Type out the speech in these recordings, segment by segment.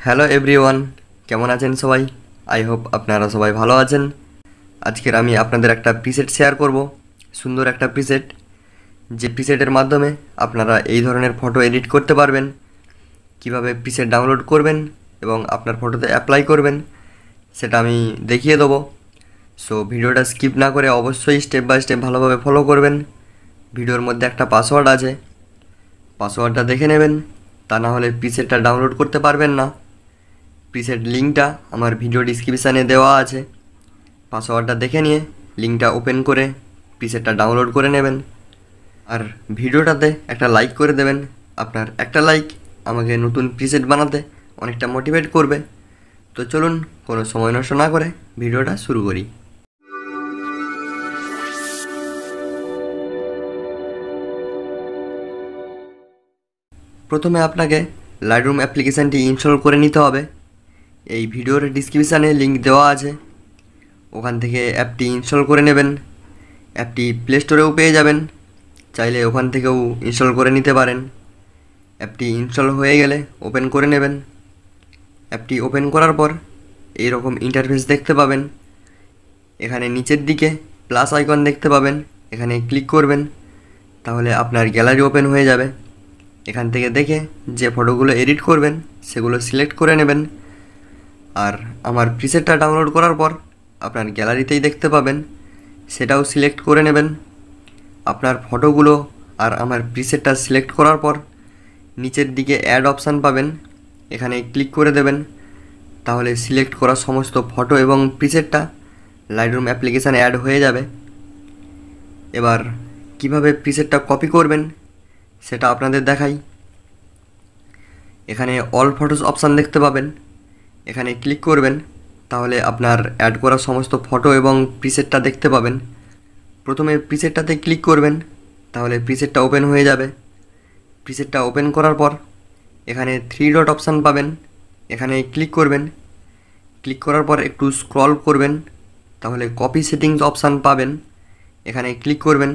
Hello everyone, কেমন আছেন সবাই? আই হোপ আপনারা সবাই ভালো আছেন। আজকের আমি আপনাদের একটা প্রিসেট শেয়ার করব, সুন্দর একটা প্রিসেট, যে প্রিসেটের মাধ্যমে আপনারা এই ধরনের ফটো এডিট করতে পারবেন। কিভাবে প্রিসেট ডাউনলোড করবেন এবং আপনার ফটোতে অ্যাপ্লাই করবেন সেটা আমি দেখিয়ে দেবো। সো ভিডিওটা স্কিপ না করে অবশ্যই স্টেপ বাই স্টেপ ভালোভাবে ফলো করবেন। ভিডিওর মধ্যে একটা পাসওয়ার্ড আছে, পাসওয়ার্ডটা দেখে নেবেন, তা না হলে প্রিসেটটা ডাউনলোড করতে পারবেন না। প্রিসেট লিঙ্কটা আমার ভিডিও ডিসক্রিপশানে দেওয়া আছে। পাসওয়ার্ডটা দেখে নিয়ে লিঙ্কটা ওপেন করে প্রিসেটটা ডাউনলোড করে নেবেন। আর ভিডিওটাতে একটা লাইক করে দেবেন। আপনার একটা লাইক আমাকে নতুন প্রিসেট বানাতে অনেকটা মোটিভেট করবে। তো চলুন কোনো সময় নষ্ট না করে ভিডিওটা শুরু করি। প্রথমে আপনাকে লাইটরুম অ্যাপ্লিকেশানটি ইনস্টল করে নিতে হবে। এই ভিডিওর ডিসক্রিপশানে লিঙ্ক দেওয়া আছে, ওখান থেকে অ্যাপটি ইনস্টল করে নেবেন। অ্যাপটি প্লে স্টোরেও পেয়ে যাবেন, চাইলে ওখান থেকেও ইনস্টল করে নিতে পারেন। অ্যাপটি ইনস্টল হয়ে গেলে ওপেন করে নেবেন। অ্যাপটি ওপেন করার পর এইরকম ইন্টারফেস দেখতে পাবেন। এখানে নিচের দিকে প্লাস আইকন দেখতে পাবেন, এখানে ক্লিক করবেন, তাহলে আপনার গ্যালারি ওপেন হয়ে যাবে। এখান থেকে দেখে যে ফটোগুলো এডিট করবেন সেগুলো সিলেক্ট করে নেবেন। আর আমার প্রিসেটটা ডাউনলোড করার পর আপনার গ্যালারিতেই দেখতে পাবেন, সেটাও সিলেক্ট করে নেবেন। আপনার ফটোগুলো আর আমার প্রিসেটটা সিলেক্ট করার পর নিচের দিকে অ্যাড অপশান পাবেন, এখানে ক্লিক করে দেবেন, তাহলে সিলেক্ট করা সমস্ত ফটো এবং প্রিসেটটা লাইটরুম অ্যাপ্লিকেশানে অ্যাড হয়ে যাবে। এবার কিভাবে প্রিসেটটা কপি করবেন সেটা আপনাদের দেখাই। এখানে অল ফটোস অপশান দেখতে পাবেন, এখানে ক্লিক করবেন, তাহলে আপনার অ্যাড করা সমস্ত ফটো এবং প্রিসেটটা দেখতে পাবেন। প্রথমে প্রিসেটটাতে ক্লিক করবেন, তাহলে প্রিসেটটা ওপেন হয়ে যাবে। প্রিসেটটা ওপেন করার পর এখানে 3 ডট অপশান পাবেন, এখানে ক্লিক করবেন। ক্লিক করার পর একটু স্ক্রল করবেন, তাহলে কপি সেটিংস অপশান পাবেন, এখানে ক্লিক করবেন।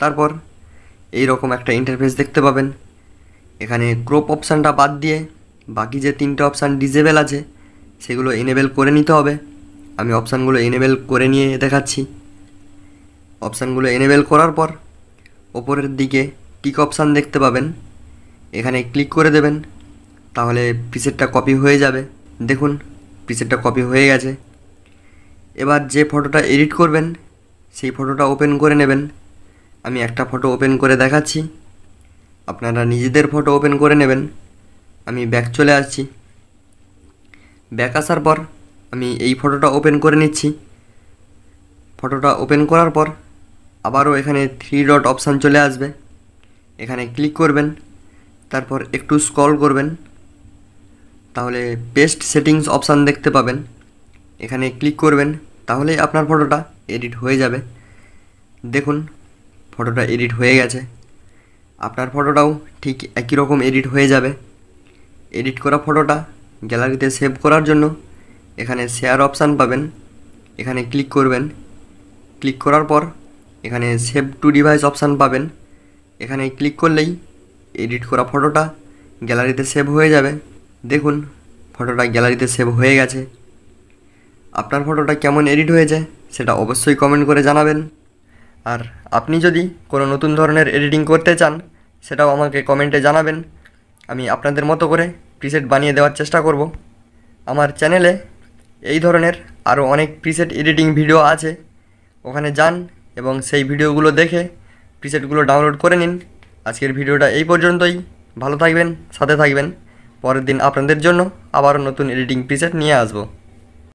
তারপর এই রকম একটা ইন্টারফেস দেখতে পাবেন। এখানে ক্রপ অপশানটা বাদ দিয়ে বাকি যে 3টে অপশান ডিসেবল আছে সেগুলো এনেবেল করে নিতে হবে। আমি অপশানগুলো এনেবেল করে নিয়ে দেখাচ্ছি। অপশানগুলো এনেবেল করার পর ওপরের দিকে টিক অপশান দেখতে পাবেন, এখানে ক্লিক করে দেবেন, তাহলে প্রিসেটটা কপি হয়ে যাবে। দেখুন প্রিসেটটা কপি হয়ে গেছে। এবার যে ফটোটা এডিট করবেন সেই ফটোটা ওপেন করে নেবেন। আমি একটা ফটো ওপেন করে দেখাচ্ছি, আপনারা নিজেদের ফটো ওপেন করে নেবেন। আমি ব্যাক চলে আসছি। ব্যাক আসার পর আমি এই ফটোটা ওপেন করে নিচ্ছি। ফটোটা ওপেন করার পর আবারও এখানে 3 ডট অপশান চলে আসবে, এখানে ক্লিক করবেন, তারপর একটু স্ক্রল করবেন, তাহলে পেস্ট সেটিংস অপশান দেখতে পাবেন, এখানে ক্লিক করবেন, তাহলেই আপনার ফটোটা এডিট হয়ে যাবে। দেখুন ফটোটা এডিট হয়ে গেছে। আপনার ফটোটাও ঠিক একই রকম এডিট হয়ে যাবে। এডিট করা ফটোটা গ্যালারিতে সেভ করার জন্য এখানে শেয়ার অপশান পাবেন, এখানে ক্লিক করবেন। ক্লিক করার পর এখানে সেভ টু ডিভাইস অপশান পাবেন, এখানে ক্লিক করলেই এডিট করা ফটোটা গ্যালারিতে সেভ হয়ে যাবে। দেখুন ফটোটা গ্যালারিতে সেভ হয়ে গেছে। আপনার ফটোটা কেমন এডিট হয়েছে সেটা অবশ্যই কমেন্ট করে জানাবেন। আর আপনি যদি কোনো নতুন ধরনের এডিটিং করতে চান সেটাও আমাকে কমেন্টে জানাবেন, আমি আপনাদের মতো করে প্রিসেট বানিয়ে দেওয়ার চেষ্টা করব। আমার চ্যানেলে এই ধরনের আরও অনেক প্রিসেট এডিটিং ভিডিও আছে, ওখানে যান এবং সেই ভিডিওগুলো দেখে প্রিসেটগুলো ডাউনলোড করে নিন। আজকের ভিডিওটা এই পর্যন্তই। ভালো থাকবেন, সাথে থাকবেন। পরের দিন আপনাদের জন্য আবারও নতুন এডিটিং প্রিসেট নিয়ে আসবো।